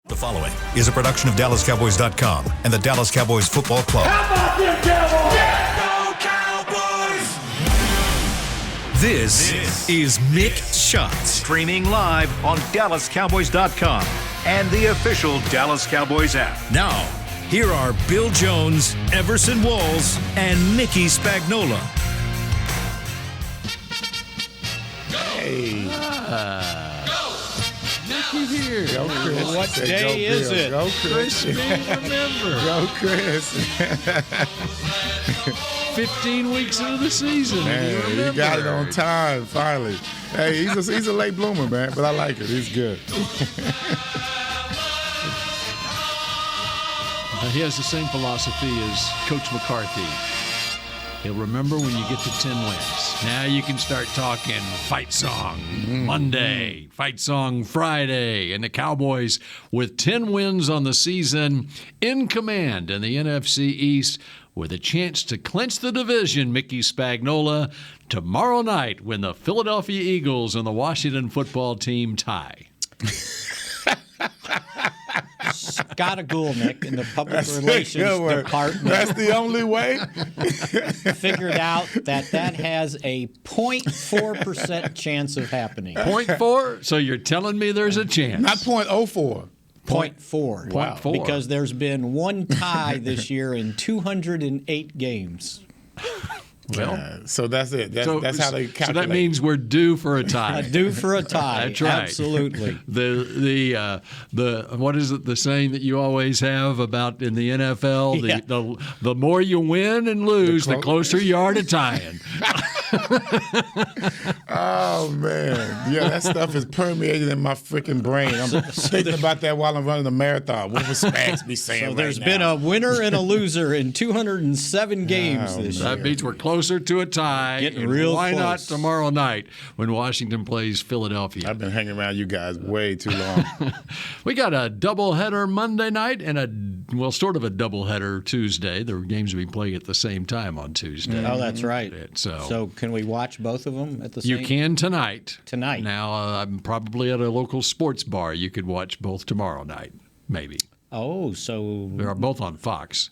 The following is a production of DallasCowboys.com and the Dallas Cowboys Football Club. How about them Cowboys? Yeah, go Cowboys! This is Mick Shots. Streaming live on DallasCowboys.com and the official Dallas Cowboys app. Now, here are Bill Jones, Everson Walls, and Mickey Spagnola. Hey. Mickey here. Go, Chris. What day is it? Go, Chris. Remember. Go, Chris. 15 weeks into the season. Man, he got it on time, finally. Hey, he's a late bloomer, man, but I like it. He's good. He has the same philosophy as Coach McCarthy. He'll remember when you get to 10 wins. Now you can start talking fight song Monday, fight song Friday, and the Cowboys with 10 wins on the season in command in the NFC East with a chance to clinch the division, Mickey Spagnola, tomorrow night when the Philadelphia Eagles and the Washington football team tie. Scott Agulnik in the public relations department. That's the only way. Figured out that has a 0.4% chance of happening. 0.4? So you're telling me there's a chance? Not 0.04. 0.4. Wow. Because there's been one tie this year in 208 games. Well, so that's it. That's how they calculate. So that means we're due for a tie. Due for a tie. That's right. Absolutely. The what is it? The saying that you always have about in the NFL: Yeah. the more you win and lose, the closer you are to tying. Oh, man. Yeah, that stuff is permeating in my freaking brain. I'm thinking about that while I'm running a marathon. What would Spags be saying So there's right been now? a winner and a loser in 207 games this year. That means we're closer to a tie. Getting and real why not close. tomorrow night when Washington plays Philadelphia? I've been hanging around you guys way too long. We got a doubleheader Monday night and sort of a doubleheader Tuesday. The games will be playing at the same time on Tuesday. Oh, that's right. So can we watch both of them at the same time? you can tonight. Tonight. Now, I'm probably at a local sports bar. You could watch both tomorrow night, maybe. Oh, so They're both on Fox.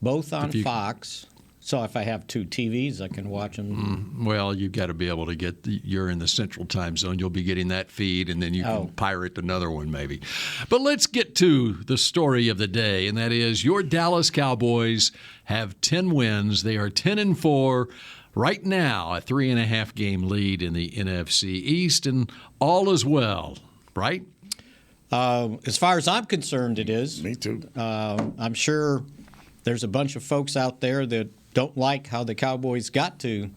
both on Fox. So if I have two TVs, I can watch them. Well, you've got to be able to you're in the central time zone. You'll be getting that feed, and then you can pirate another one maybe. But let's get to the story of the day, and that is your Dallas Cowboys have 10 wins. They are 10-4. Right now, a 3.5-game lead in the NFC East, and all is well, right? As far as I'm concerned, it is. Me too. I'm sure there's a bunch of folks out there that don't like how the Cowboys got to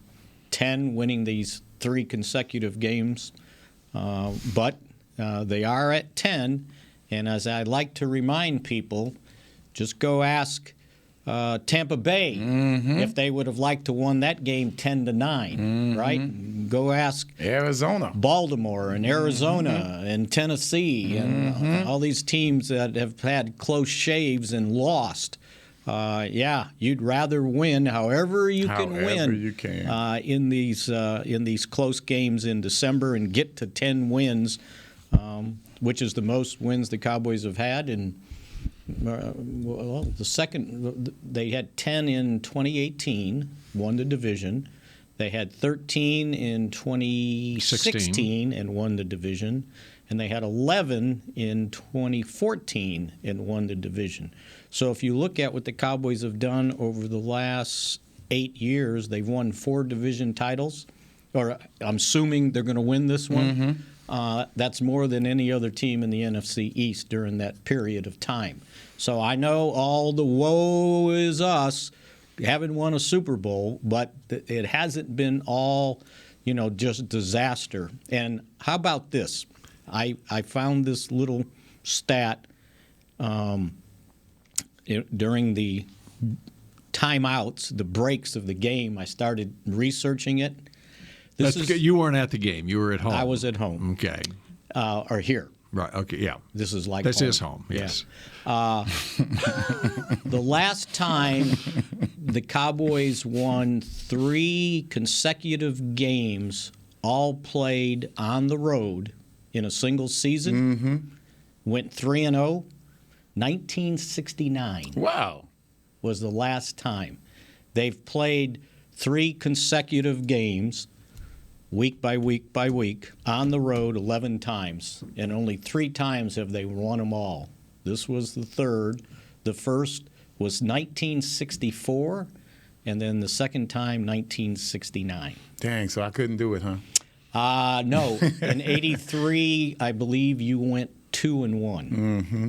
10, winning these 3 consecutive games. But they are at 10, and as I like to remind people, just go ask Tampa Bay if they would have liked to won that game 10-9, right? Go ask Arizona, Baltimore and Arizona and Tennessee and all these teams that have had close shaves and lost. You'd rather win however you can win in these close games in December and get to 10 wins, which is the most wins the Cowboys have had. And the second, they had 10 in 2018, won the division. They had 13 in 2016 and won the division. And they had 11 in 2014 and won the division. So if you look at what the Cowboys have done over the last 8 years, they've won 4 division titles. Or I'm assuming they're going to win this one. That's more than any other team in the NFC East during that period of time. So I know all the woe is us. We haven't won a Super Bowl, but it hasn't been all, just disaster. And how about this? I found this little stat during the timeouts, the breaks of the game. I started researching it. You weren't at the game. You were at home. I was at home. Okay. Or here. Right. Okay. Yeah. This is like this home. is home. Yes. Yeah. The last time the Cowboys won 3 consecutive games, all played on the road in a single season, went 3-0. 1969 Wow. was the last time. They've played 3 consecutive games, week by week by week, on the road 11 times, and only 3 times have they won them all. This was the third. The first was 1964, and then the second time, 1969. Dang, so I couldn't do it, huh? No. In 83, I believe you went 2-1. Mm-hmm.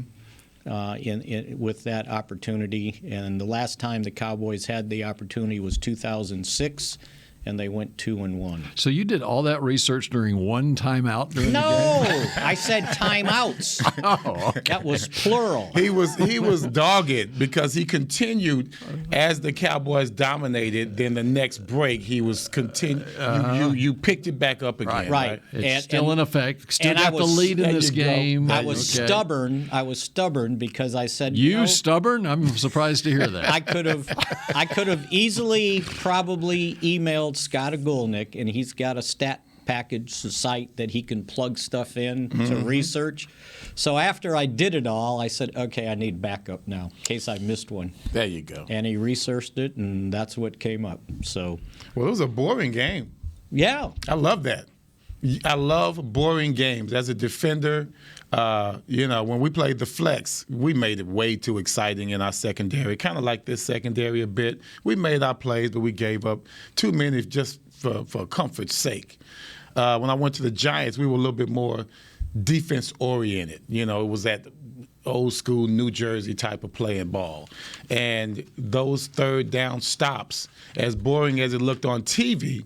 With that opportunity. And the last time the Cowboys had the opportunity was 2006, and they went 2-1. So you did all that research during one timeout during the game? No, I said timeouts. Oh, okay. That was plural. He was dogged because he continued as the Cowboys dominated. Then the next break, he was you picked it back up again. Right. It's still in effect. Still got the lead in this you go. game. I was stubborn. I was stubborn because I said, You stubborn? I'm surprised to hear that. I could have easily probably emailed Scott Agulnik, and he's got a stat package site that he can plug stuff in to research. So after I did it all, I said, okay, I need backup now in case I missed one. There you go. And he researched it, and that's what came up. So, Well, it was a boring game. yeah. I love that. I love boring games. As a defender, when we played the flex, we made it way too exciting in our secondary, kind of like this secondary a bit. We made our plays, but we gave up too many just for comfort's sake. When I went to the Giants, we were a little bit more defense-oriented. It was that old school New Jersey type of playing ball. And those third down stops, as boring as it looked on TV,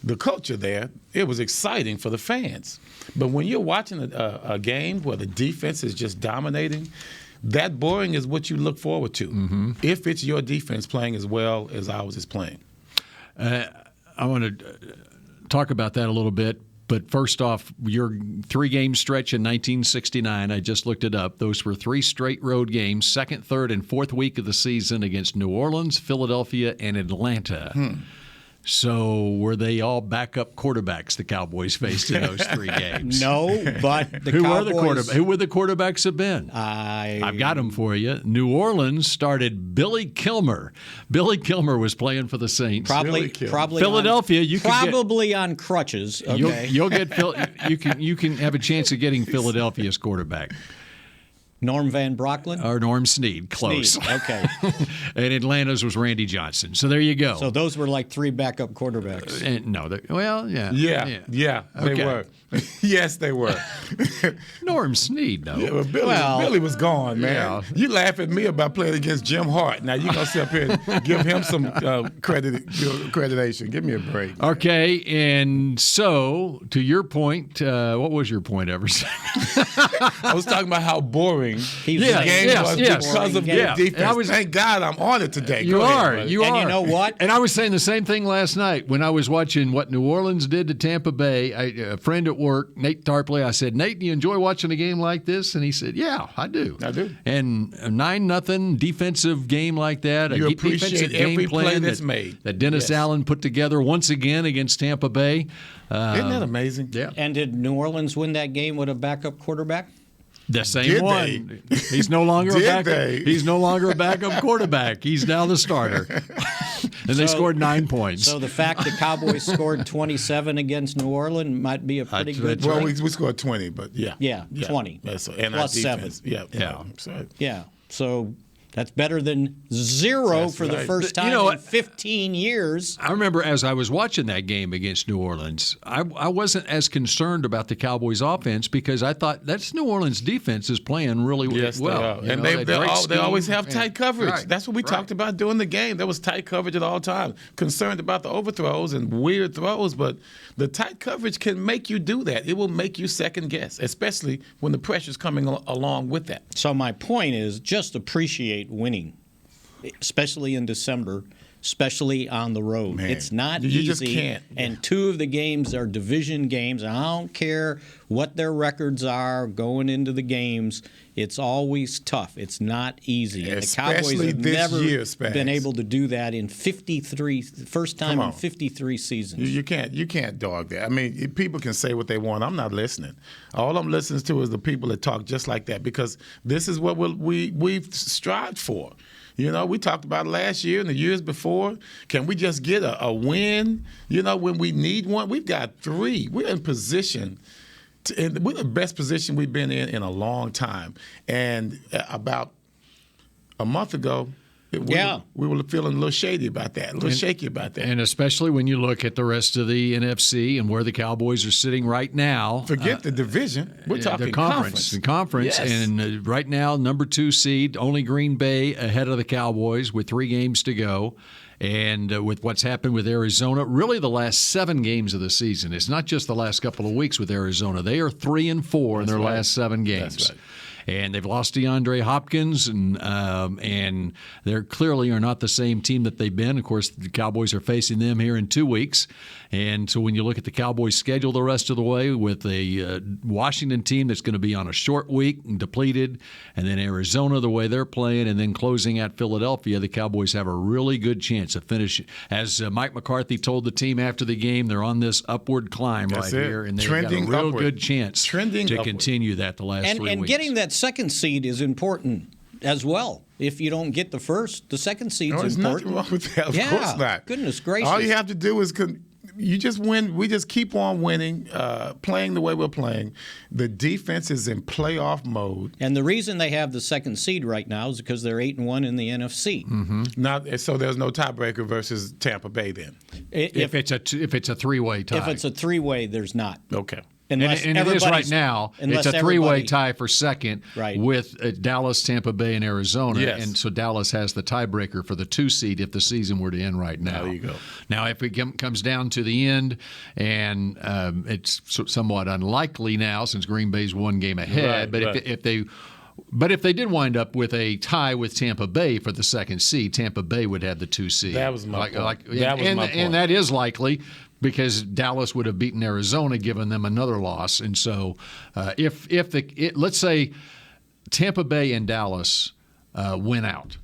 the culture there, it was exciting for the fans. But when you're watching a game where the defense is just dominating, that boring is what you look forward to, if it's your defense playing as well as ours is playing. I want to talk about that a little bit. But first off, your 3-game stretch in 1969, I just looked it up. Those were 3 straight road games, second, third, and fourth week of the season against New Orleans, Philadelphia, and Atlanta. So were they all backup quarterbacks the Cowboys faced in those 3 games? No, but the Who Cowboys. Who would the quarterbacks have been? I've got them for you. New Orleans started Billy Kilmer. Billy Kilmer was playing for the Saints. Probably Philadelphia, on, you can probably on crutches. Okay. You'll get you can have a chance of getting Philadelphia's quarterback. Norm Van Brocklin? Or Norm Snead. Close. Snead, okay. And Atlanta's was Randy Johnson. So there you go. So those were like 3 backup quarterbacks. Yeah, they were. Yes, they were. Norm Snead, though. Yeah, but Billy was gone, man. Yeah. You laugh at me about playing against Jim Hart. Now you're going to sit up here and give him some accreditation. Give me a break. Okay, and so to your point, what was your point, Everson? I was talking about how boring the Yes, game was because of the defense. Thank God I'm on it today. You are. And you know what? And I was saying the same thing last night when I was watching what New Orleans did to Tampa Bay. A friend at work, Nate Tarpley, I said, Nate, do you enjoy watching a game like this? And he said, yeah, I do. I do. And a 9-0 defensive game like that, you a appreciate defensive every game play plan that's made. That Dennis Allen put together once again against Tampa Bay. Isn't that amazing? Yeah. And did New Orleans win that game with a backup quarterback? The same Did one. He's no longer a backup. He's no longer a backup quarterback. He's now the starter. And they scored 9 points. So the fact the Cowboys scored 27 against New Orleans might be a pretty good. Well, we scored 20, but yeah. Yeah, 20. And Plus our defense. 7. Yeah. So that's better than 0 for the first time in 15 years. I remember as I was watching that game against New Orleans, I wasn't as concerned about the Cowboys' offense because I thought that's New Orleans' defense is playing really well. They are. And they always have tight coverage. Right. That's what we talked about during the game. There was tight coverage at all times. Concerned about the overthrows and weird throws, but the tight coverage can make you do that. It will make you second guess, especially when the pressure's coming along with that. So my point is just appreciate winning, especially in December. especially on the road. Man, it's not you easy. just can't. And 2 of the games are division games. And I don't care what their records are going into the games. It's always tough. It's not easy. And the Cowboys have never been able to do that in 53, first time in 53 seasons. You can't dog that. I mean, people can say what they want. I'm not listening. All I'm listening to is the people that talk just like that, because this is what we've strived for. You know, we talked about last year and the years before. Can we just get a win, you know, when we need one? We've got 3. We're in position. And we're the best position we've been in a long time. And about a month ago, we were feeling a little shady about that, a little shaky about that. And especially when you look at the rest of the NFC and where the Cowboys are sitting right now. Forget the division. We're talking the conference. The conference. Yes. And right now, number 2 seed, only Green Bay ahead of the Cowboys with 3 games to go. And with what's happened with Arizona, really the last 7 games of the season. It's not just the last couple of weeks with Arizona. They are 3-4 in their last 7 games. That's right. And they've lost DeAndre Hopkins, and they clearly are not the same team that they've been. Of course, the Cowboys are facing them here in 2 weeks. And so when you look at the Cowboys' schedule the rest of the way, with a Washington team that's going to be on a short week and depleted, and then Arizona the way they're playing, and then closing at Philadelphia, the Cowboys have a really good chance of finishing. As Mike McCarthy told the team after the game, they're on this upward climb here, and they've got a real good chance to continue that the last 3 weeks. And getting that second seed is important as well. If you don't get the first, the second seed's important. There's nothing wrong with that. Of course not. Goodness gracious. All you have to do is you just win. We just keep on winning, playing the way we're playing. The defense is in playoff mode. And the reason they have the second seed right now is because they're 8-1 in the NFC. Mm-hmm. So there's no tiebreaker versus Tampa Bay then. If it's a 3-way tie. If it's a 3-way, there's not. Okay. And it is right now. It's a 3-way tie for second with Dallas, Tampa Bay, and Arizona. Yes. And so Dallas has the tiebreaker for the 2 seed if the season were to end right now. There you go. Now, if it comes down to the end, and it's somewhat unlikely now since Green Bay's 1 game ahead, but if they did wind up with a tie with Tampa Bay for the second seed, Tampa Bay would have the 2 seed. That was my point. And that is likely, because Dallas would have beaten Arizona, given them another loss. And so let's say Tampa Bay and Dallas win out,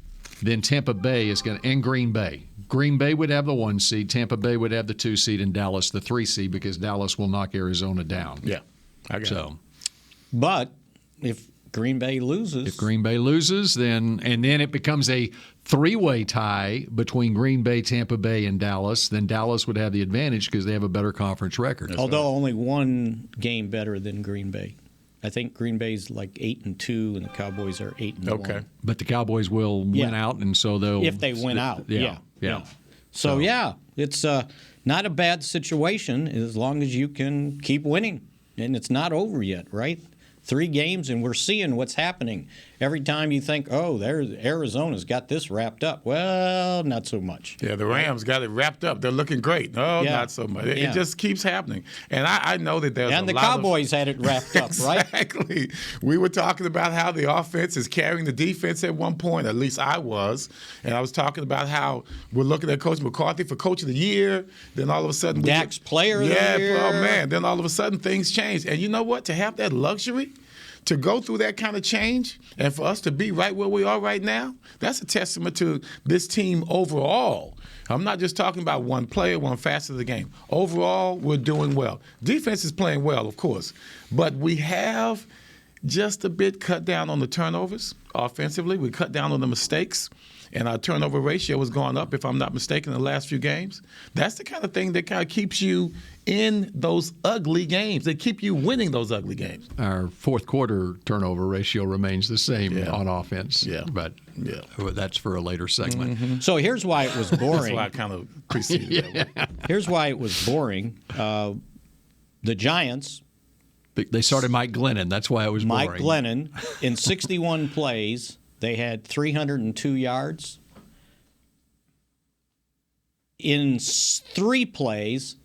then Tampa Bay is going to – and Green Bay. Green Bay would have the 1 seed, Tampa Bay would have the 2 seed, and Dallas the 3 seed, because Dallas will knock Arizona down. Yeah, I got it. But if Green Bay loses, then it becomes a 3-way tie between Green Bay, Tampa Bay, and Dallas. Then Dallas would have the advantage because they have a better conference record. Although only 1 game better than Green Bay. I think Green Bay's like 8-2, and the Cowboys are 8-1. Okay, but the Cowboys will win out, and so they'll if they win out. Yeah. So it's not a bad situation as long as you can keep winning, and it's not over yet, right? 3 games, and we're seeing what's happening. Every time you think, Arizona's got this wrapped up. Well, not so much. Yeah, the Rams got it wrapped up. They're looking great. No, not so much. It just keeps happening. And I know that there's and the Cowboys had it wrapped up, right? Exactly. We were talking about how the offense is carrying the defense at one point. At least I was. And I was talking about how we're looking at Coach McCarthy for Coach of the Year. Then all of a sudden Dak's Player of the Year. Oh, man. Then all of a sudden things change. And you know what? To have that luxury, to go through that kind of change, and for us to be right where we are right now, that's a testament to this team overall. I'm not just talking about one player, one facet of the game. Overall, we're doing well. Defense is playing well, of course, but we have just a bit cut down on the turnovers offensively. We cut down on the mistakes, and our turnover ratio has gone up, if I'm not mistaken, in the last few games. That's the kind of thing that kind of keeps you in those ugly games. They keep you winning those ugly games. Our fourth quarter turnover ratio remains the same on offense. But that's for a later segment. Mm-hmm. So here's why it was boring. That's why I kind of preceded that one. Here's why it was boring. The Giants. They started Mike Glennon. That's why it was boring. Mike Glennon, in 61 plays, they had 302 yards. In 3 plays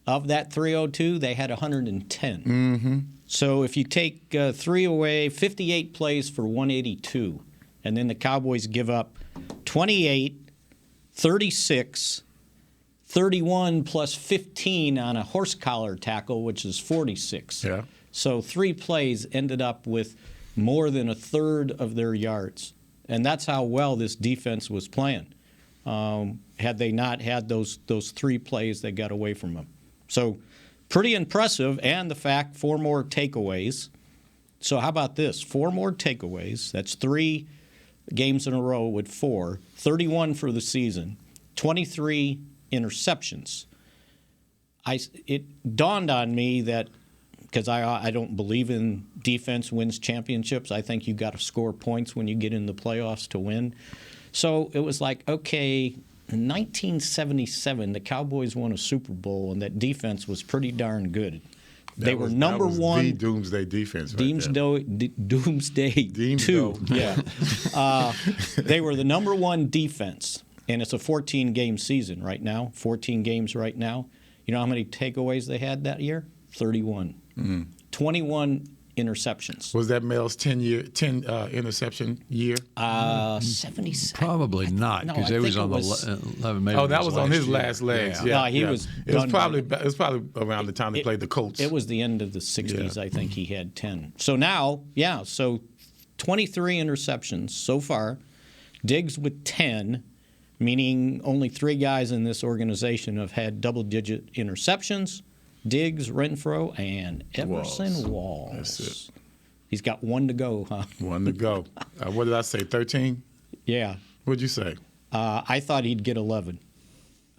of that 302, they had 110. Mm-hmm. So if you take 3 away, 58 plays for 182, and then the Cowboys give up 28, 36, 31 plus 15 on a horse collar tackle, which is 46. Yeah. So 3 plays ended up with more than a third of their yards. And that's how well this defense was playing. Had they not had those 3 plays, they got away from them. So pretty impressive, and the fact 4 more takeaways. So how about this? 4 more takeaways. That's 3 games in a row with 4. 31 for the season. 23 interceptions. It dawned on me that, because I don't believe in defense wins championships. I think you got to score points when you get in the playoffs to win. So it was like, okay, in 1977, the Cowboys won a Super Bowl, and that defense was pretty darn good. They were number one. The doomsday defense. Doomsday 2. Yeah. They were the number 1 defense, and it's a 14-game season right now. 14 games right now. You know how many takeaways they had that year? 31. 21 interceptions. Was that Mel's 10 interception year? 77. Probably not, because it was on the 11. Maybe that was on his last legs. Yeah. No, he was. It was probably around the time they played the Colts. It was the end of the 60s. Yeah. I think he had 10. So now, so 23 interceptions so far. Diggs with 10, meaning only 3 guys in this organization have had double-digit interceptions. Diggs, Renfro, and Everson Walls. That's it. He's got 1 to go, huh? 1 to go. What did I say, 13? Yeah. What'd you say? I thought he'd get 11.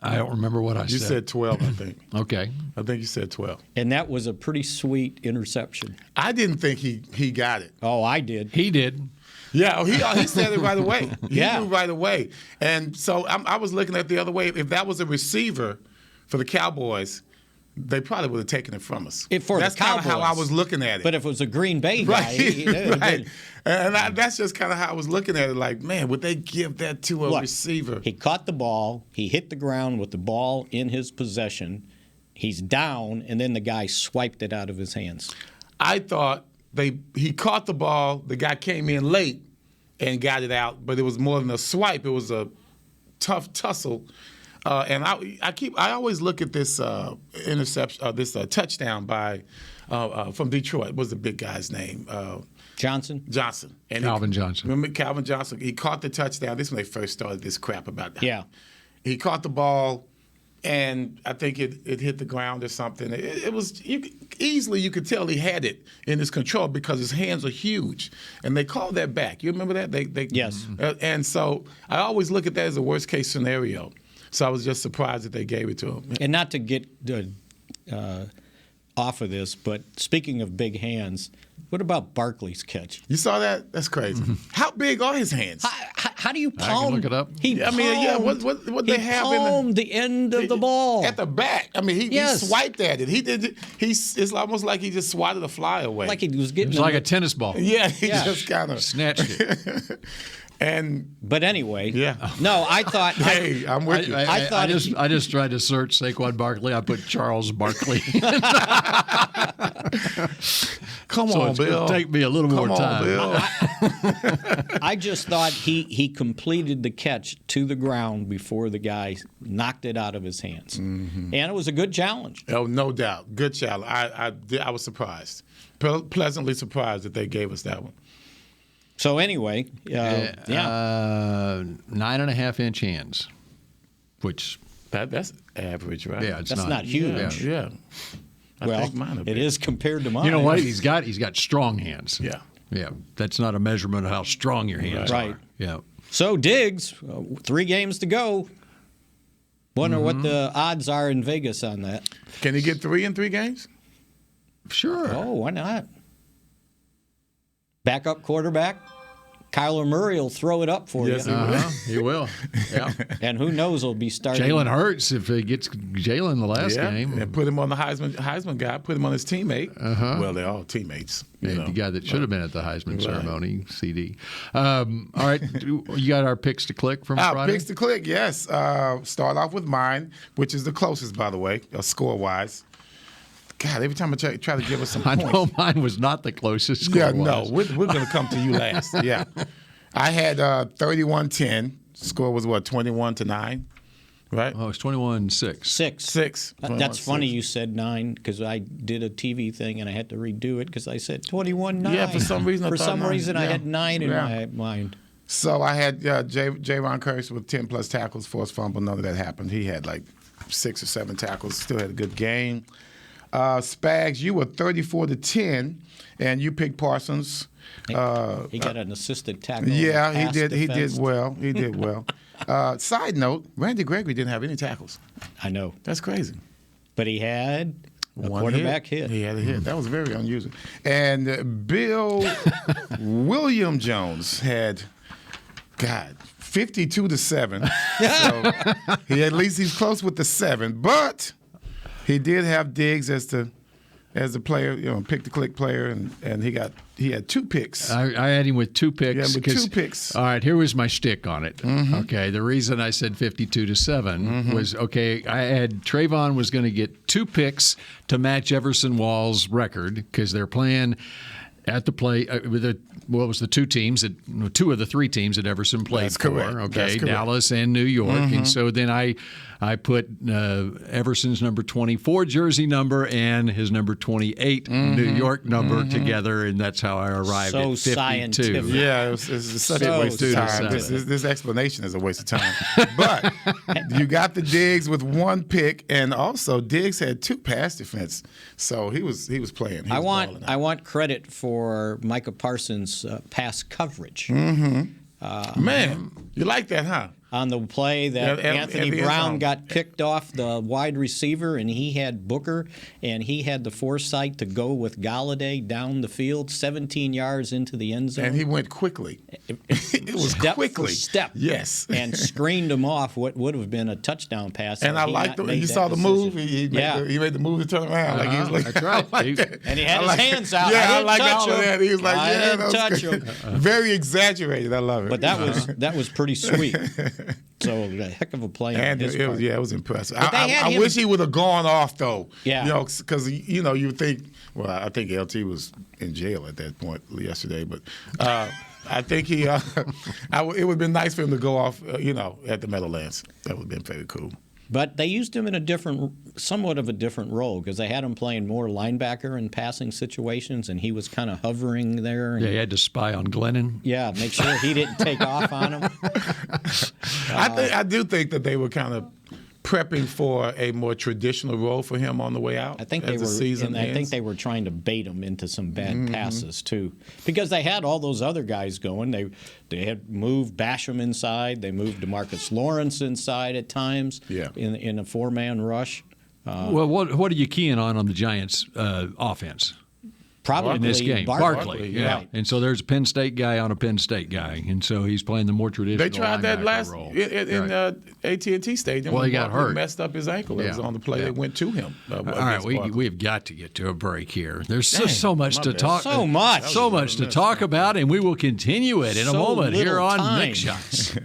I don't remember what I said. You said 12, I think. Okay. I think you said 12. And that was a pretty sweet interception. I didn't think he got it. Oh, I did. He did. Yeah, he said it right away. He knew right away. And so I was looking at the other way. If that was a receiver for the Cowboys, they probably would have taken it from us. That's kind of how I was looking at it. But if it was a Green Bay guy, right. And that's just kind of how I was looking at it. Like, man, would they give that to a receiver? He caught the ball. He hit the ground with the ball in his possession. He's down, and then the guy swiped it out of his hands. I thought he caught the ball. The guy came in late and got it out, but it was more than a swipe. It was a tough tussle. And I always look at this interception, this touchdown by from Detroit. What was the big guy's name? Johnson. And Calvin Johnson. Remember Calvin Johnson? He caught the touchdown. This is when they first started this crap about that. Yeah. He caught the ball, and I think it hit the ground or something. It was you could tell he had it in his control because his hands are huge, and they called that back. You remember that? Yes. And so I always look at that as a worst case scenario. So I was just surprised that they gave it to him. And not to get off of this, but speaking of big hands, what about Barkley's catch? You saw that? That's crazy. How big are his hands? How do you palm? I can look it up. What they have palmed the end of the ball at the back. I mean, he swiped at it. He did. It's almost like he just swatted a fly away. Like he was getting. It was like a tennis ball. Yeah, he just kind of snatched it. But anyway, yeah. No, I thought. Hey, I'm with you. I just tried to search Saquon Barkley. I put Charles Barkley. Come on, Bill. It'll take me a little more time. Bill. I just thought he completed the catch to the ground before the guy knocked it out of his hands, and it was a good challenge. Oh, no doubt, good challenge. I was surprised, pleasantly surprised that they gave us that one. So anyway, 9.5-inch hands, which that's average, right? Yeah, that's not huge. Yeah. Well, it is compared to mine. You know what? He's got strong hands. Yeah. Yeah. That's not a measurement of how strong your hands are. Yeah. So Diggs, 3 games to go. Wonder what the odds are in Vegas on that. Can he get 3 in 3 games? Sure. Oh, why not? Backup quarterback, Kyler Murray will throw it up for you. Yes, he will. Yeah. And who knows, he'll be starting. Jalen Hurts if he gets Jalen the last game. And put him on the Heisman guy. Put him on his teammate. Well, they're all teammates. The guy that should have been at the Heisman ceremony, CD. All right, you got our picks to click from Friday? Picks to click, yes. Start off with mine, which is the closest, by the way, score-wise. God, every time I try to give us some points. I know mine was not the closest score. Yeah, no, we're going to come to you last. Yeah. I had 31-10, score was what, 21-9, right? Oh, it's 21-6. 6. 21-6. That's funny you said 9 because I did a TV thing and I had to redo it because I said 21-9. Yeah, for some reason I had 9 in my mind. So I had Javon Curse with 10-plus tackles, forced fumble. None of that happened. He had like 6 or 7 tackles. Still had a good game. Spags, you were 34-10, and you picked Parsons. He got an assisted tackle. Yeah, he did. Defense. He did well. He did well. Side note: Randy Gregory didn't have any tackles. I know, That's crazy. but he had a quarterback hit. He had a hit. That was very unusual. And Bill William Jones had, 52-7. So at least he's close with the 7. But he did have Diggs as the player, pick the click player, and he had 2 picks. I had him with 2 picks. Yeah, with 2 picks. All right, here was my shtick on it. Okay, the reason I said 52-7 was, I had Trevon was going to get 2 picks to match Everson Wall's record because they're playing at the play with the 2 teams that 2 of the 3 teams that Everson played That's for. correct. Okay, That's correct. Dallas and New York, and so then I put Everson's number 24 jersey number and his number 28 New York number together, and that's how I arrived at 52. Scientific. Yeah, it's such a waste of time. This explanation is a waste of time. But you got the Diggs with 1 pick, and also Diggs had 2 pass defense, so he was playing. He was balling out. I want credit for Micah Parsons' pass coverage. Man, you like that, huh? On the play that Anthony Brown got picked off the wide receiver, and he had Booker, and he had the foresight to go with Galladay down the field, 17 yards into the end zone. And he went quickly. It was step quickly. for step. Yes. And screened him off what would have been a touchdown pass. And I liked the you saw the move. He made the move to turn around. Like he was like, that's right. I like that. And he had his hands out. Yeah, I like touch all of him. that. He was like, I didn't touch him. Very exaggerated. I love it. But that was pretty sweet. So a heck of a play. And on his it part. was impressive. But I wish he would have gone off though. Yeah. Because you would think. Well, I think LT was in jail at that point yesterday, but I think he. It would have been nice for him to go off. At the Meadowlands. That would have been very cool. But they used him in somewhat of a different role because they had him playing more linebacker in passing situations, and he was kind of hovering there. And, Yeah, he had to spy on Glennon. Yeah, make sure he didn't take off on him. I do think that they were kind of prepping for a more traditional role for him on the way out. I think as the season I think ends. they were trying to bait him into some bad passes too, because they had all those other guys going. They had moved Basham inside. They moved DeMarcus Lawrence inside at times. Yeah. In a 4-man rush. Well, what are you keying on the Giants' offense? Probably in this game, Barkley, yeah. right. And so there's a Penn State guy on a Penn State guy, and so he's playing the more traditional. They tried that last role. in AT&T Stadium. Well, when he got Barkley hurt. messed up his ankle. It was on the play that went to him. All right, we've got to get to a break here. There's so much to talk. So much to talk about, and we will continue it in a moment here on Mick Shots.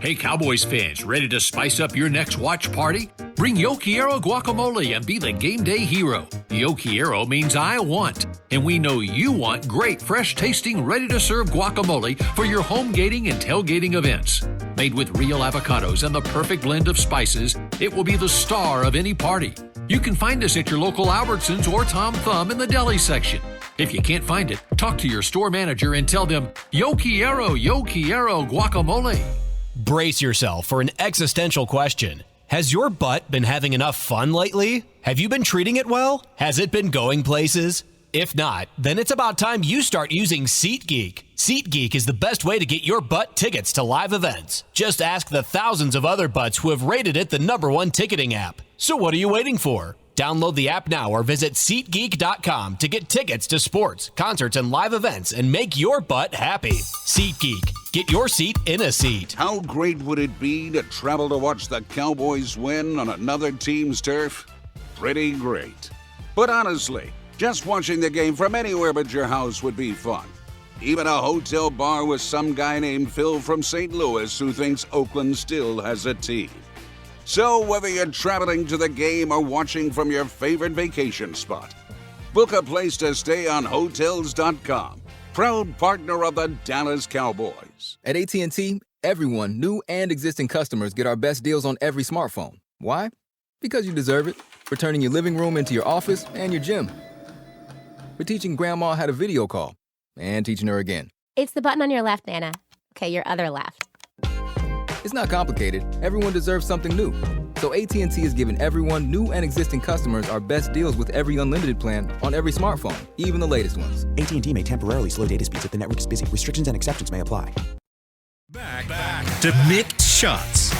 Hey, Cowboys fans, ready to spice up your next watch party? Bring Yo Quiero guacamole and be the game day hero. Yo Quiero means I want, and we know you want great, fresh-tasting, ready-to-serve guacamole for your home gating and tailgating events. Made with real avocados and the perfect blend of spices, it will be the star of any party. You can find us at your local Albertsons or Tom Thumb in the deli section. If you can't find it, talk to your store manager and tell them, Yo Quiero guacamole. Brace yourself for an existential question. Has your butt been having enough fun lately? Have you been treating it well? Has it been going places? If not, then it's about time you start using SeatGeek. SeatGeek is the best way to get your butt tickets to live events. Just ask the thousands of other butts who have rated it the #1 ticketing app. So what are you waiting for? Download the app now or visit SeatGeek.com to get tickets to sports, concerts, and live events and make your butt happy. SeatGeek. Get your seat in a seat. How great would it be to travel to watch the Cowboys win on another team's turf? Pretty great. But honestly, just watching the game from anywhere but your house would be fun. Even a hotel bar with some guy named Phil from St. Louis who thinks Oakland still has a team. So whether you're traveling to the game or watching from your favorite vacation spot, book a place to stay on Hotels.com. Proud partner of the Dallas Cowboys. At AT&T, Everyone, new and existing customers, get our best deals on every smartphone. Why? Because you deserve it. For turning your living room into your office and your gym. For teaching Grandma how to video call and teaching her again. It's the button on your left, Nana. Okay, your other left. It's not complicated. Everyone deserves something new. So AT&T is giving everyone, new and existing customers, our best deals with every unlimited plan on every smartphone, even the latest ones. AT&T may temporarily slow data speeds if the network is busy. Restrictions and exceptions may apply. Back to Mick Shots.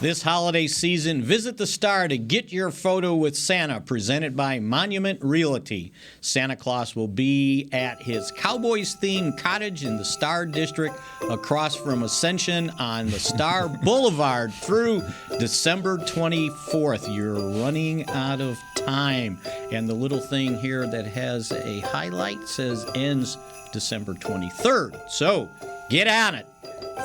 This holiday season, visit the Star to get your photo with Santa, presented by Monument Realty. Santa Claus will be at his Cowboys-themed cottage in the Star District across from Ascension on the Star Boulevard through December 24th. You're running out of time. And the little thing here that has a highlight says ends December 23rd. So get on it.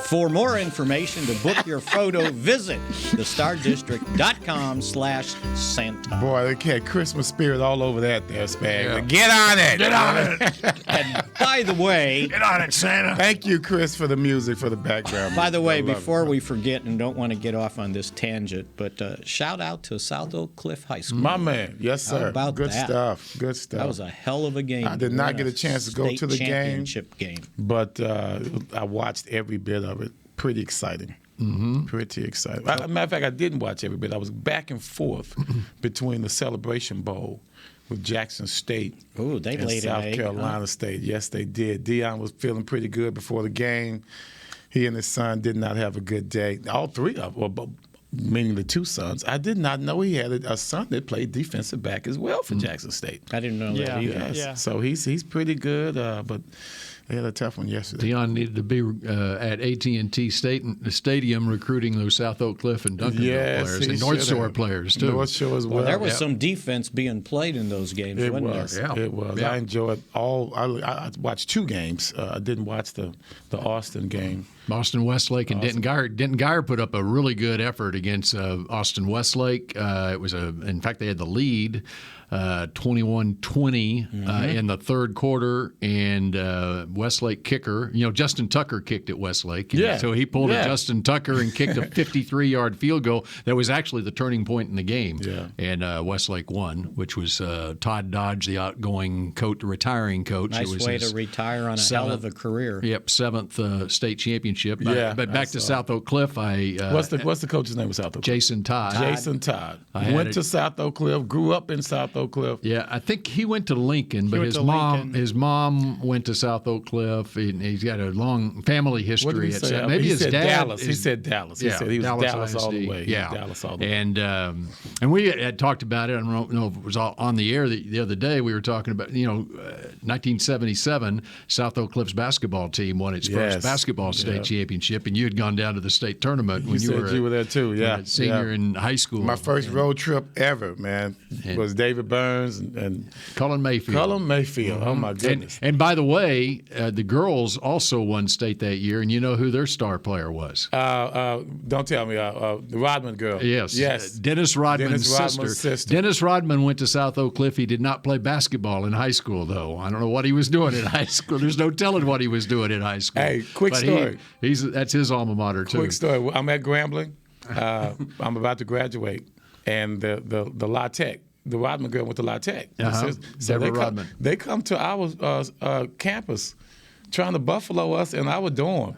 For more information to book your photo, visit thestardistrict.com/Santa. Boy, they had Christmas spirit all over that there, Spag. Yeah. Get on it! Get on it! And by the way... Get on it, Santa! Thank you, Chris, for the music, for the background. By the way, before we forget and don't want to get off on this tangent, but shout out to South Oak Cliff High School. My man. Yes, sir. How about Good that? stuff. Good stuff. That was a hell of a game. I did not get a chance to go to the championship game. But I watched every bit of it. Pretty exciting. Pretty exciting. Matter of fact, I didn't watch every bit. I was back and forth between the Celebration Bowl with Jackson State and laid South an egg, Carolina State. Yes, they did. Dion was feeling pretty good before the game. He and his son did not have a good day. All three of them, meaning the two sons. I did not know he had a son that played defensive back as well for Jackson State. I didn't know that either. Yes. Yeah. So he's pretty good, but they had a tough one yesterday. Dion needed to be at AT&T Stadium recruiting those South Oak Cliff and Duncanville players and North Shore players, too. North Shore as well. There was some defense being played in those games, wasn't there? It was. Yeah. I enjoyed all. I watched two games. I didn't watch the Austin game. Boston Westlake and Denton Guyer. Denton Guyer put up a really good effort against Austin Westlake. It was in fact, they had the lead 21-20 in the third quarter, and Westlake kicker, Justin Tucker kicked at Westlake. So he pulled a Justin Tucker and kicked a 53-yard field goal. That was actually the turning point in the game. Yeah. And Westlake won, which was Todd Dodge, the outgoing retiring coach. Nice way to retire on a hell of a career. Yep, seventh state championship. But back to South Oak Cliff, what's the coach's name of South Oak Cliff? Jason Todd. Jason Todd. Went to South Oak Cliff, grew up in South Oak Cliff. Yeah, I think he went to Lincoln, but his mom went to South Oak Cliff, and he's got a long family history. What did he say? Maybe his said dad. Dallas. He said Dallas. He said he was Dallas all the way. Yeah, Dallas all the way. And we had talked about it. I don't know if it was all on the air the other day. We were talking about 1977, South Oak Cliff's basketball team won its first basketball state championship, and you had gone down to the state tournament when you were there too. Yeah, senior in high school. My first road trip ever, man, was David Burns and Cullen Mayfield. Oh my goodness! And by the way, the girls also won state that year, and you know who their star player was? Don't tell me. The Rodman girl. Yes. Dennis Rodman's sister. Dennis Rodman went to South Oak Cliff. He did not play basketball in high school, though. I don't know what he was doing in high school. There's no telling what he was doing in high school. Hey, quick story. That's his alma mater too. Quick story. I'm at Grambling. I'm about to graduate, and the La Tech. The Rodman girl went to La Tech. So they come to our campus trying to buffalo us in our dorm.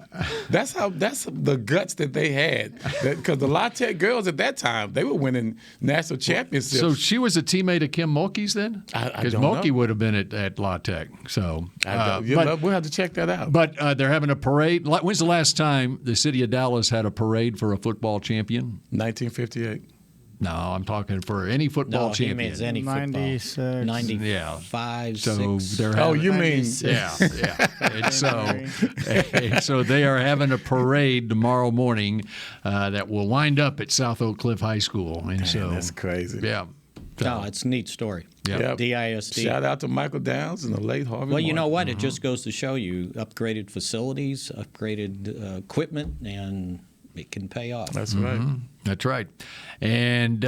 That's the guts that they had. Because the La Tech girls at that time, they were winning national championships. So she was a teammate of Kim Mulkey's then? Because Mulkey would have been at La Tech. So we'll have to check that out. But they're having a parade. When's the last time the city of Dallas had a parade for a football champion? 1958. No, I'm talking for any football champion. No, he means any 96. football. 95, so 6. They're having, you mean. Yeah. And so they are having a parade tomorrow morning that will wind up at South Oak Cliff High School. And that's crazy. Yeah. No, it's a neat story. Yeah. DISD. Shout out to Michael Downs and the late Harvey Well, you know what? Martin. It just goes to show you upgraded facilities, upgraded equipment, and it can pay off. That's right. That's right. And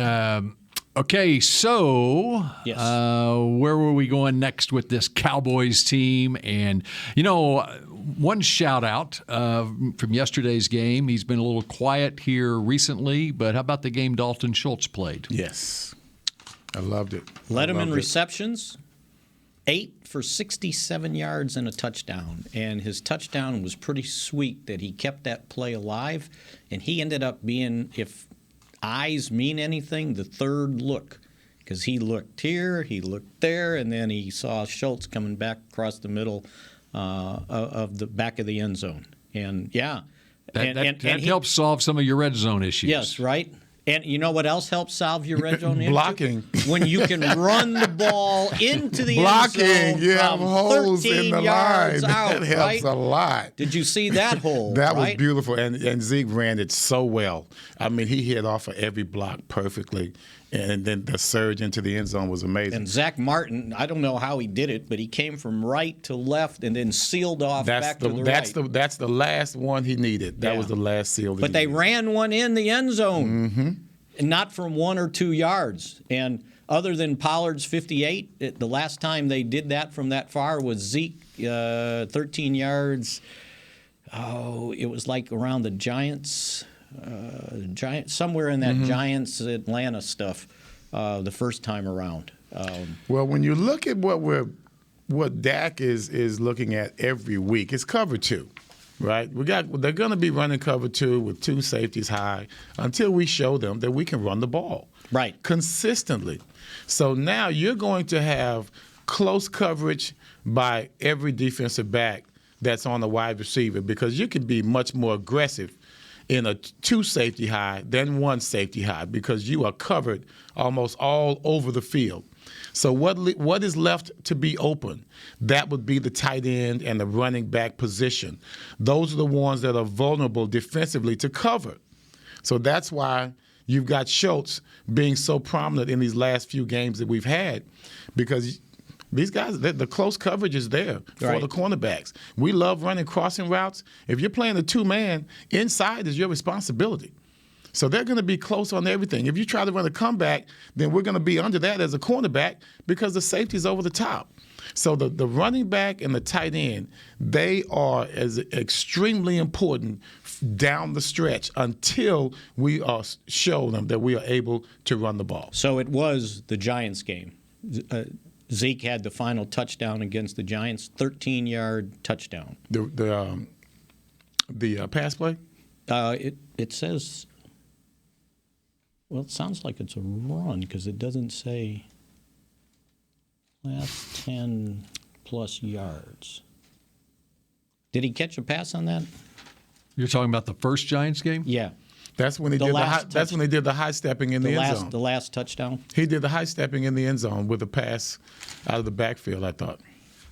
Okay, so Yes. where were we going next with this Cowboys team? And, one shout out from yesterday's game. He's been a little quiet here recently, but how about the game Dalton Schultz played? Yes. I loved it. Led him in receptions, 8 for 67 yards and a touchdown. And his touchdown was pretty sweet that he kept that play alive. And he ended up being, if eyes mean anything, the third look. Because he looked here, he looked there, and then he saw Schultz coming back across the middle of the back of the end zone. And, yeah. That helps solve some of your red zone issues. Yes, right? And you know what else helps solve your red zone issue? Blocking. When you can run the ball into the Blocking, end zone you have from holes 13 in the yards line. out, That helps right? a lot. Did you see that hole? That was right? beautiful, and Zeke ran it so well. I mean, he hit off of every block perfectly, and then the surge into the end zone was amazing. And Zach Martin, I don't know how he did it, but he came from right to left and then sealed off back to the right. That's the last one he needed. That was the last seal. But they ran one in the end zone. Mm-hmm. And not from 1 or 2 yards. And other than Pollard's 58, the last time they did that from that far was Zeke, 13 yards. Oh, it was like around the Giants, somewhere in that Giants Atlanta stuff the first time around. Well, when you look at what Dak is looking at every week, it's cover 2. Right, they're going to be running cover 2 with 2 safeties high until we show them that we can run the ball consistently. So now you're going to have close coverage by every defensive back that's on the wide receiver because you can be much more aggressive in a 2 safety high than 1 safety high because you are covered almost all over the field. So what is left to be open? That would be the tight end and the running back position. Those are the ones that are vulnerable defensively to cover. So that's why you've got Schultz being so prominent in these last few games that we've had because these guys, the close coverage is there for the cornerbacks. We love running crossing routes. If you're playing a 2-man, inside is your responsibility. So they're going to be close on everything. If you try to run a comeback, then we're going to be under that as a cornerback because the safety's over the top. So the running back and the tight end, they are as extremely important down the stretch until we show them that we are able to run the ball. So it was the Giants game. Zeke had the final touchdown against the Giants, 13-yard touchdown. The pass play? It says... Well, it sounds like it's a run because it doesn't say last 10-plus yards. Did he catch a pass on that? You're talking about the first Giants game? Yeah. That's when they did the high stepping in the end zone. The last touchdown? He did the high stepping in the end zone with a pass out of the backfield, I thought.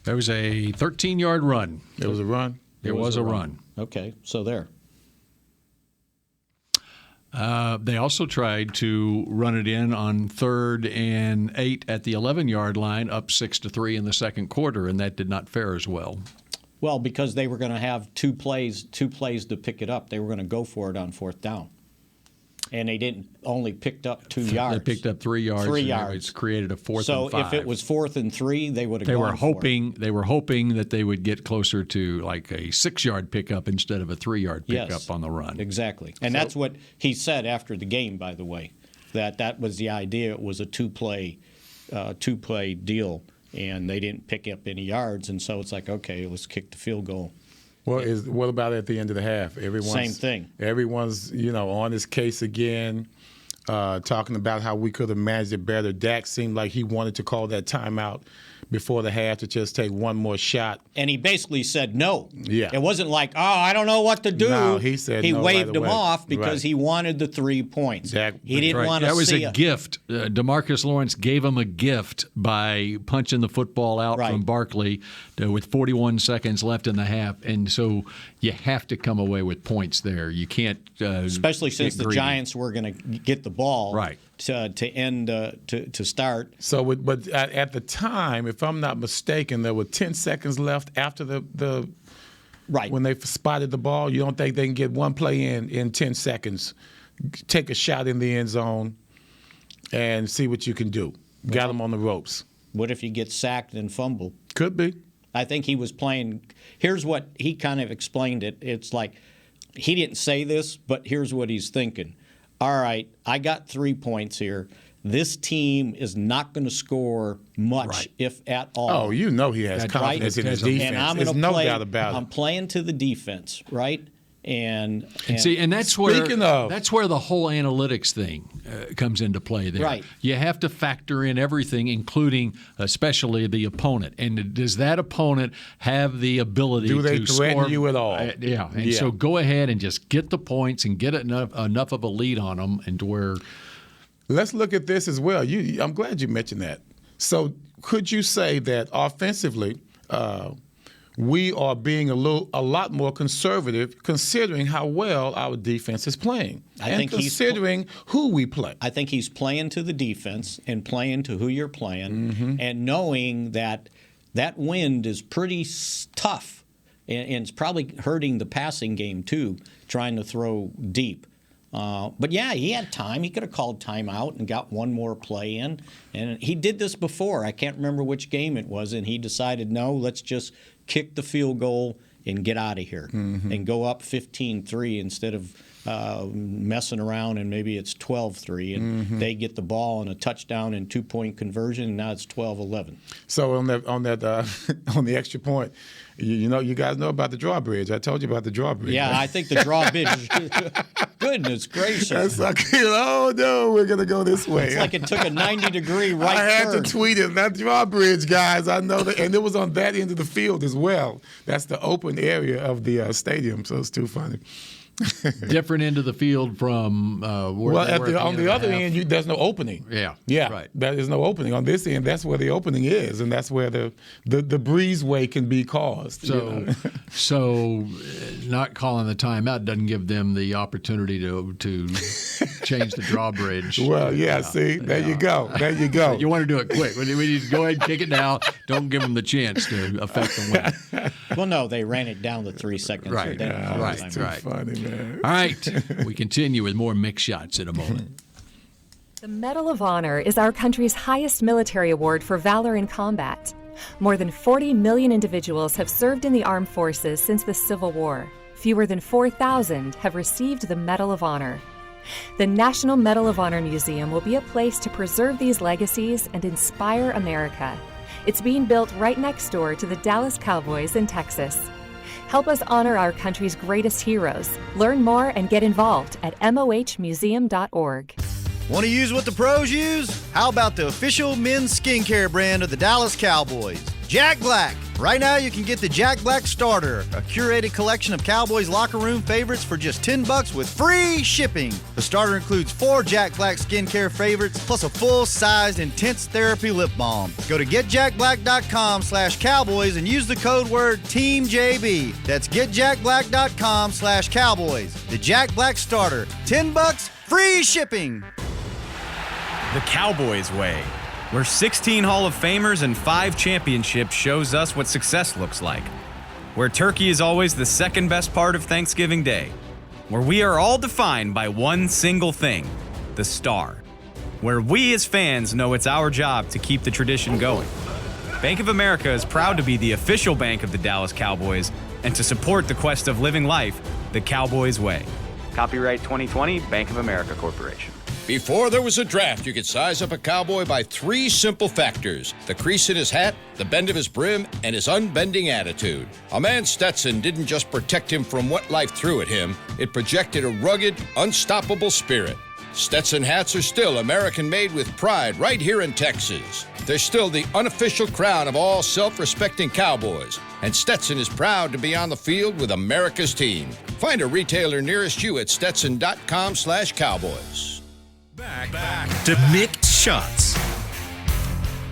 There was a 13-yard run. It was a run? It was a run. Okay, so there. They also tried to run it in on 3rd and 8 at the 11-yard line, up 6-3 in the second quarter, and that did not fare as well. Well, because they were going to have two plays to pick it up. They were going to go for it on 4th down. And they didn't only picked up 2 yards. They picked up 3 yards. 3 yards. It's created a 4th and 5. So if it was 4th and 3, they would have gone for it. They were hoping that they would get closer to like a 6-yard pickup instead of a 3-yard pickup on the run. Exactly. And that's what he said after the game, by the way, that was the idea. It was a two-play deal, and they didn't pick up any yards. And so it's like, okay, let's kick the field goal. Well, what about at the end of the half? Same thing. Everyone's, on his case again, talking about how we could have managed it better. Dak seemed like he wanted to call that timeout before the half to just take one more shot. And he basically said no. Yeah. It wasn't like, I don't know what to do. No, he said he no waved right him away. off because he wanted the 3 points. He didn't want to see That was a gift. DeMarcus Lawrence gave him a gift by punching the football out from Barkley with 41 seconds left in the half. And so you have to come away with points there. You can't especially since the Giants were going to get the ball. Right. To start. So, but at the time, if I'm not mistaken, there were 10 seconds left after the when they spotted the ball. You don't think they can get one play in 10 seconds, take a shot in the end zone, and see what you can do. Got him on the ropes. What if you get sacked and fumble? Could be. I think he was playing. Here's what he kind of explained it. It's like he didn't say this, but here's what he's thinking. All right, I got 3 points here. This team is not going to score much, if at all. Oh, you know he has confidence in his defense. And I'm There's no doubt about it. I'm playing to the defense, right? And see, and that's where the whole analytics thing comes into play there. Right. You have to factor in everything, including especially the opponent. And does that opponent have the ability to score? Do they threaten you at all? Yeah. And so go ahead and just get the points and get enough of a lead on them, and to where. Let's look at this as well. I'm glad you mentioned that. So could you say that offensively, we are being a lot more conservative, considering how well our defense is playing, considering who we play? I think he's playing to the defense and playing to who you're playing, and knowing that that wind is pretty tough, and it's probably hurting the passing game too, trying to throw deep. But yeah, he had time. He could have called timeout and got one more play in. And he did this before. I can't remember which game it was. And he decided, no, let's just kick the field goal and get out of here and go up 15-3 instead of messing around, and maybe it's 12-3. And they get the ball and a touchdown and 2-point conversion, and now it's 12-11. So on the extra point, you guys know about the drawbridge. I told you about the drawbridge. Yeah, right? I think the drawbridge is goodness gracious. That's like, oh no, we're gonna go this way. It's like it took a 90-degree right I had turn. to tweet it. That drawbridge, guys. I know that, and it was on that end of the field as well. That's the open area of the stadium. So it's too funny. Different end of the field from where on the other end, there's no opening. Yeah, right. There is no opening. On this end, that's where the opening is, and that's where the breezeway can be caused. So not calling the timeout doesn't give them the opportunity to change the drawbridge. Well, see, there you go. There you go. You want to do it quick. We need to go ahead and kick it now. Don't give them the chance to affect the win. Well, no, they ran it down to 3 seconds. Right. It's too funny, man. All right, we continue with more Mick shots in a moment. The Medal of Honor is our country's highest military award for valor in combat. More than 40 million individuals have served in the armed forces since the Civil War. Fewer than 4,000 have received the Medal of Honor. The National Medal of Honor Museum will be a place to preserve these legacies and inspire America. It's being built right next door to the Dallas Cowboys in Texas. Help us honor our country's greatest heroes. Learn more and get involved at mohmuseum.org. Want to use what the pros use? How about the official men's skincare brand of the Dallas Cowboys, Jack Black? Right now you can get the Jack Black Starter, a curated collection of Cowboys locker room favorites for just $10 with free shipping. The starter includes 4 Jack Black skincare favorites plus a full-sized intense therapy lip balm. Go to getjackblack.com/Cowboys and use the code word TEAMJB. That's getjackblack.com/Cowboys. The Jack Black Starter, $10, free shipping. The Cowboys way, where 16 Hall of Famers and 5 championships shows us what success looks like. Where turkey is always the second best part of Thanksgiving Day. Where we are all defined by one single thing, the star. Where we as fans know it's our job to keep the tradition going. Bank of America is proud to be the official bank of the Dallas Cowboys and to support the quest of living life the Cowboys way. Copyright 2020, Bank of America Corporation. Before there was a draft, you could size up a cowboy by 3 simple factors: the crease in his hat, the bend of his brim, and his unbending attitude. A man Stetson didn't just protect him from what life threw at him, it projected a rugged, unstoppable spirit. Stetson hats are still American-made with pride right here in Texas. They're still the unofficial crown of all self-respecting cowboys, and Stetson is proud to be on the field with America's team. Find a retailer nearest you at stetson.com/cowboys. Back to Mick Shots.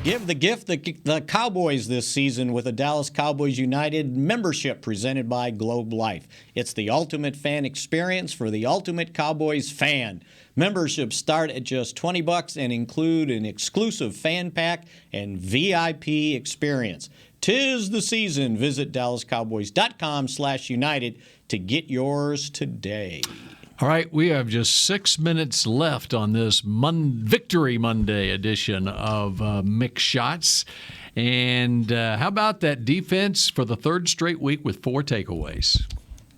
Give the gift the Cowboys this season with a Dallas Cowboys United membership presented by Globe Life. It's the ultimate fan experience for the ultimate Cowboys fan. Memberships start at just $20 and include an exclusive fan pack and VIP experience. 'Tis the season. Visit DallasCowboys.com/United to get yours today. All right, we have just 6 minutes left on this Victory Monday edition of Mick Shots. And how about that defense for the third straight week with 4 takeaways?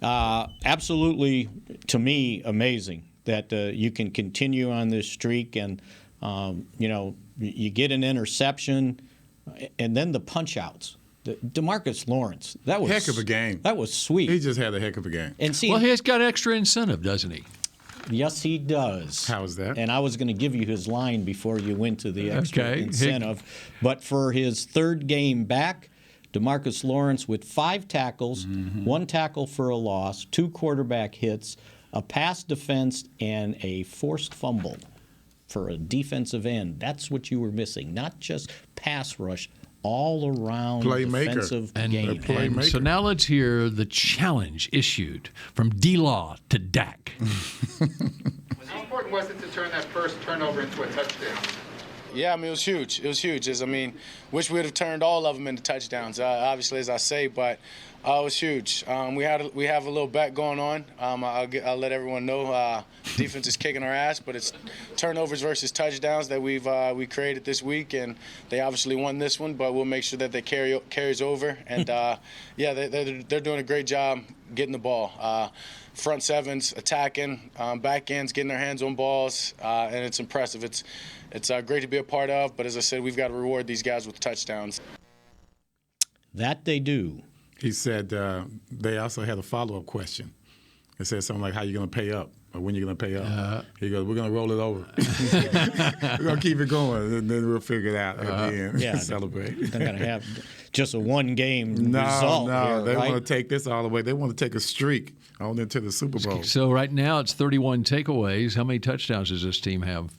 Absolutely, to me, amazing that you can continue on this streak. And, you get an interception and then the punch-outs. DeMarcus Lawrence, that was heck of a game. That was sweet. He just had a heck of a game. And see, well, he's got extra incentive, doesn't he? Yes, he does. How is that? And I was going to give you his line before you went to the extra incentive. But for his third game back, DeMarcus Lawrence with 5 tackles, 1 tackle for a loss, 2 quarterback hits, a pass defense, and a forced fumble for a defensive end. That's what you were missing, not just pass rush, all around defensive game. And so now let's hear the challenge issued from D-Law to Dak. How important was it to turn that first turnover into a touchdown? Yeah, I mean, it was huge. It was huge. Wish we would have turned all of them into touchdowns, obviously, as I say, but it was huge. We have a little bet going on. I'll let everyone know defense is kicking our ass, but it's turnovers versus touchdowns that we created this week, and they obviously won this one, but we'll make sure that they carries over. And, they're doing a great job getting the ball. Front sevens attacking, back ends getting their hands on balls, and it's impressive. It's great to be a part of, but as I said, we've got to reward these guys with touchdowns. That they do. He said they also had a follow-up question. It said something like, how you going to pay up? Or when you going to pay up? He goes, we're going to roll it over. We're going to keep it going, and then we'll figure it out at the end. Yeah, Celebrate. They're going to have just a one-game result. No, they right? want to take this all the way. They want to take a streak on into the Super Bowl. So right now it's 31 takeaways. How many touchdowns does this team have?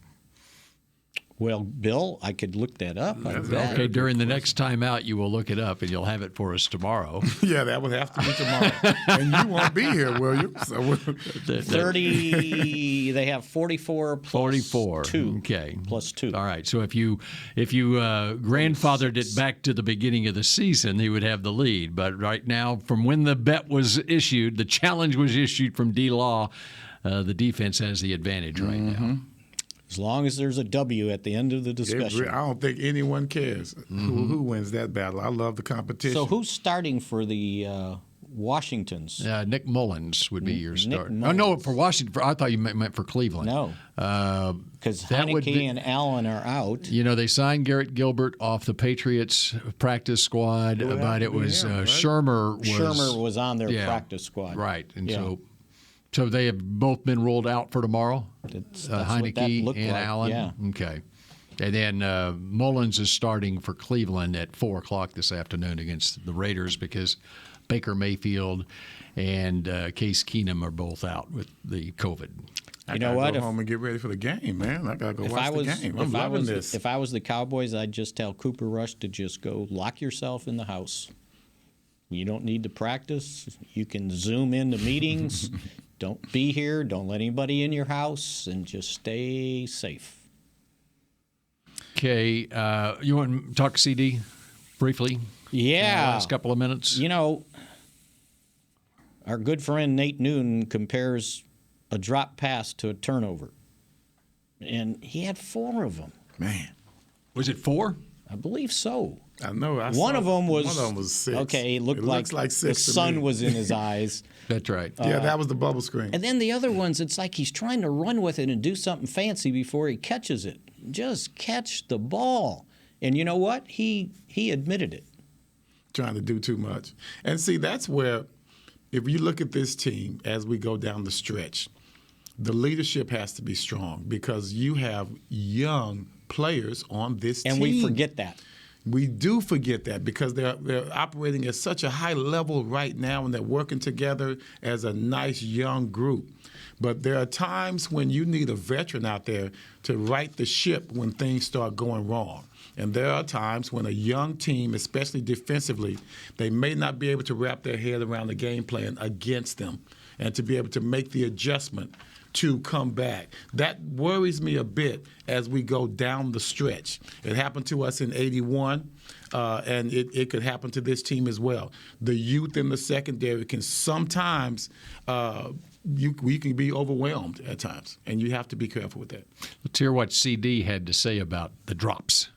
Well, Bill, I could look that up. Okay, during the next time out, you will look it up, and you'll have it for us tomorrow. Yeah, that would have to be tomorrow. And you won't be here, will you? So 30, they have 44 plus 44. 2. Okay. Plus 2. All right, so if you grandfathered it back to the beginning of the season, he would have the lead. But right now, from when the bet was issued, the challenge was issued from D-Law, the defense has the advantage right now. As long as there's a W at the end of the discussion. I don't think anyone cares who wins that battle. I love the competition. So who's starting for the Washingtons? Nick Mullins would be your starter. Mullins. Oh, no, for Washington. I thought you meant for Cleveland. No. Because Heineke and Allen are out. You know, they signed Garrett Gilbert off the Patriots practice squad, but it was Shermer was on their practice squad. Right, and so they have both been ruled out for tomorrow? That's Heineke what that and like. Allen? Yeah. Okay. And then Mullins is starting for Cleveland at 4 o'clock this afternoon against the Raiders because Baker Mayfield and Case Keenum are both out with the COVID. I gotta go home and get ready for the game, man. I got to go watch the game. I'm loving this. If I was the Cowboys, I'd just tell Cooper Rush to just go lock yourself in the house. You don't need to practice. You can Zoom into meetings. Don't be here. Don't let anybody in your house, and just stay safe. Okay. You want to talk CD briefly? Yeah. Last couple of minutes. You know, our good friend Nate Newton compares a drop pass to a turnover. And he had 4 of them. Man. Was it 4? I believe so. I know. One of them was 6. Okay, it looked like 6 the sun was in his eyes. That's right. Yeah, that was the bubble screen. And then the other ones, it's like he's trying to run with it and do something fancy before he catches it. Just catch the ball. And you know what? He admitted it. Trying to do too much. And see, that's where, if you look at this team as we go down the stretch, the leadership has to be strong because you have young players on this team. And we forget that. We do forget that because they're operating at such a high level right now and they're working together as a nice young group. But there are times when you need a veteran out there to right the ship when things start going wrong. And there are times when a young team, especially defensively, they may not be able to wrap their head around the game plan against them. and to be able to make the adjustment to come back. That worries me a bit as we go down the stretch. It happened to us in 81, and it could happen to this team as well. The youth in the secondary can sometimes we can be overwhelmed at times, and you have to be careful with that. Let's hear what CD had to say about the drops.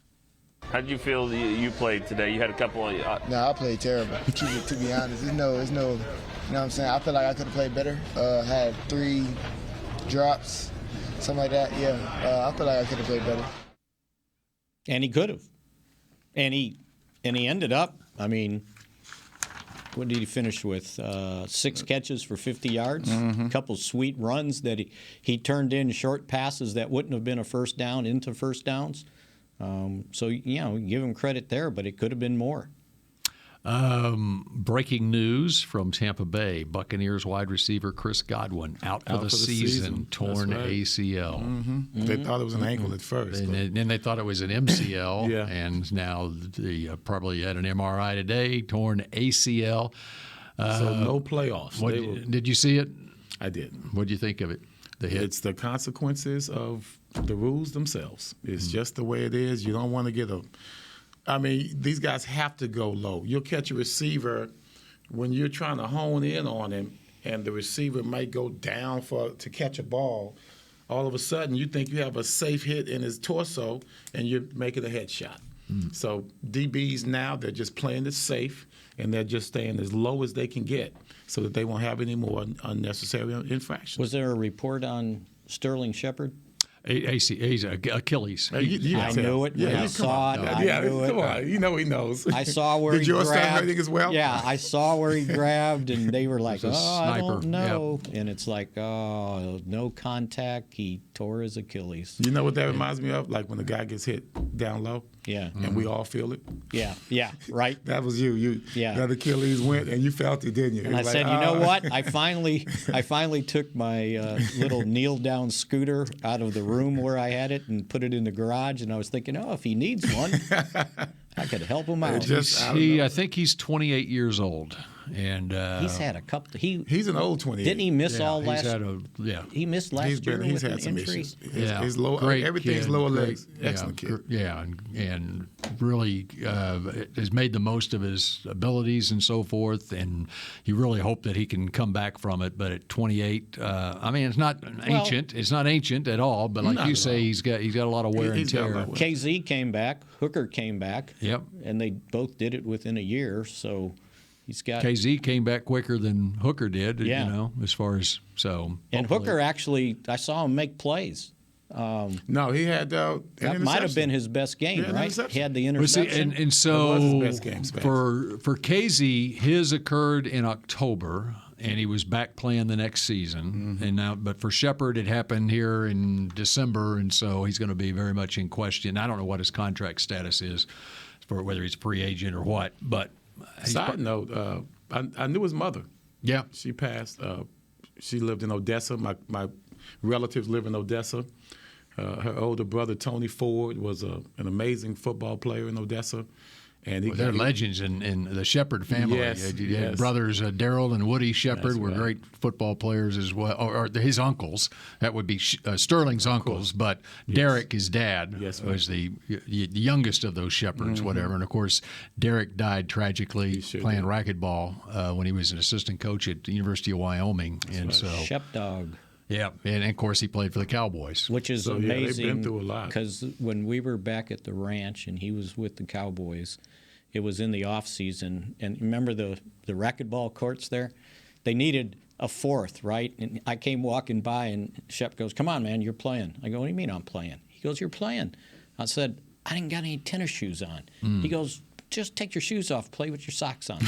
How did you feel you played today? You had a couple of... No, I played terrible. To be honest, it's no, you know what I'm saying? I feel like I could have played better. Had 3 drops, something like that. Yeah, I feel like I could have played better. And he could have. And he ended up, I mean, what did he finish with? 6 catches for 50 yards, a couple sweet runs that he turned in short passes that wouldn't have been a first down into first downs. So, you know, give him credit there, but it could have been more. Breaking news from Tampa Bay. Buccaneers wide receiver Chris Godwin out for the season. Torn ACL. They thought it was an ankle at first. And they thought it was an MCL. Yeah. And now they probably had an MRI today, torn ACL. So no playoffs. Did you see it? I did. What do you think of it? It's the consequences of the rules themselves. It's just the way it is. You don't want to get I mean, these guys have to go low. You'll catch a receiver when you're trying to hone in on him, and the receiver might go down to catch a ball. All of a sudden, you think you have a safe hit in his torso, and you're making a headshot. So DBs now, they're just playing it safe, and they're just staying as low as they can get so that they won't have any more unnecessary infractions. Was there a report on Sterling Shepard? Achilles. I knew it. I saw it. I knew it. Come on. You know he knows. I saw where Did he yours grabbed. start hurting as well? Yeah, I saw where he grabbed, and they were like, I don't know. Yep. And it's like, no contact. He tore his Achilles. You know what that reminds me of? Like when the guy gets hit down low. Yeah. And we all feel it. Yeah, right. That was you. That Achilles went, and you felt it, didn't you? And I said, you know what? I finally took my little kneel-down scooter out of the room where I had it and put it in the garage, and I was thinking, if he needs one, I could help him out. I think he's 28 years old. And he's had a couple. He's an old 28. Didn't he miss all last? He missed last year he's with had an some injury. issues. His everything's lower legs. Excellent kid. Yeah, and really has made the most of his abilities and so forth. And you really hope that he can come back from it. But at 28, I mean, it's not ancient. It's not ancient at all. But like you say, he's got a lot of wear and tear. KZ came back. Hooker came back. Yep. And they both did it within a year. So. KZ came back quicker than Hooker did, as far as so. And Hooker actually, I saw him make plays. No, he had that might have been his best game, right? He had the interception. And so his best game, for KZ, his occurred in October, and he was back playing the next season. And but for Shepard, it happened here in December, and so he's going to be very much in question. I don't know what his contract status is, for whether he's a free agent or what, but. Side note, I knew his mother. Yeah. She passed. She lived in Odessa. My relatives live in Odessa. Her older brother, Tony Ford, was an amazing football player in Odessa. And they're legends in the Shepard family. Yes, yes. Brothers Daryl and Woody Shepard were great football players as well, or his uncles. That would be Sterling's uncles, but Derek, his dad, was the youngest of those Shepards, whatever. And, of course, Derek died tragically playing racquetball when he was an assistant coach at the University of Wyoming. So Shepdog. Yeah, and of course he played for the Cowboys. Which is amazing. They've been through a lot. Because when we were back at the ranch and he was with the Cowboys, it was in the off season. And remember the racquetball courts there? They needed a fourth, right? And I came walking by and Shep goes, "Come on, man, you're playing." I go, "What do you mean I'm playing?" He goes, "You're playing." I said, "I didn't got any tennis shoes on." He goes, "Just take your shoes off, play with your socks on."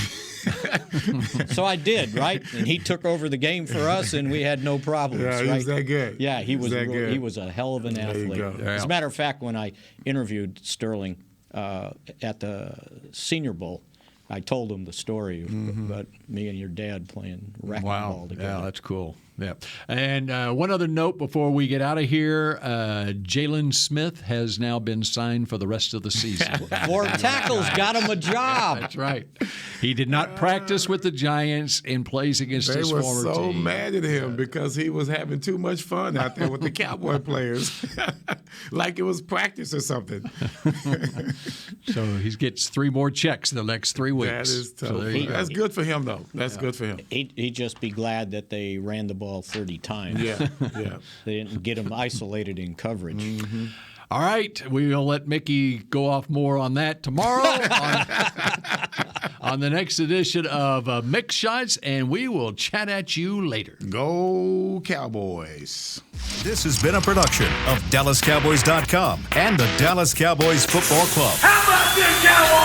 So I did, right? And he took over the game for us, and we had no problems. Yeah, he was that good. Yeah, he was that good. He was a hell of an athlete. As a matter of fact, when I interviewed Sterling at the Senior Bowl, I told him the story about me and your dad playing racquetball together. Yeah, that's cool. Yeah. And one other note before we get out of here, Jalen Smith has now been signed for the rest of the season. 4 tackles got him a job. That's right. He did not practice with the Giants in plays against his former team. They were so mad at him because he was having too much fun out there with the Cowboy players. Like it was practice or something. So he gets 3 more checks in the next 3 weeks. That is tough. So That's good for him, though. That's good for him. He'd just be glad that they ran the ball 30 times. Yeah. They didn't get him isolated in coverage. Mm-hmm. All right, we'll let Mickey go off more on that tomorrow on the next edition of Mick Shots, and we will chat at you later. Go Cowboys. This has been a production of DallasCowboys.com and the Dallas Cowboys Football Club. How about this, Cowboys?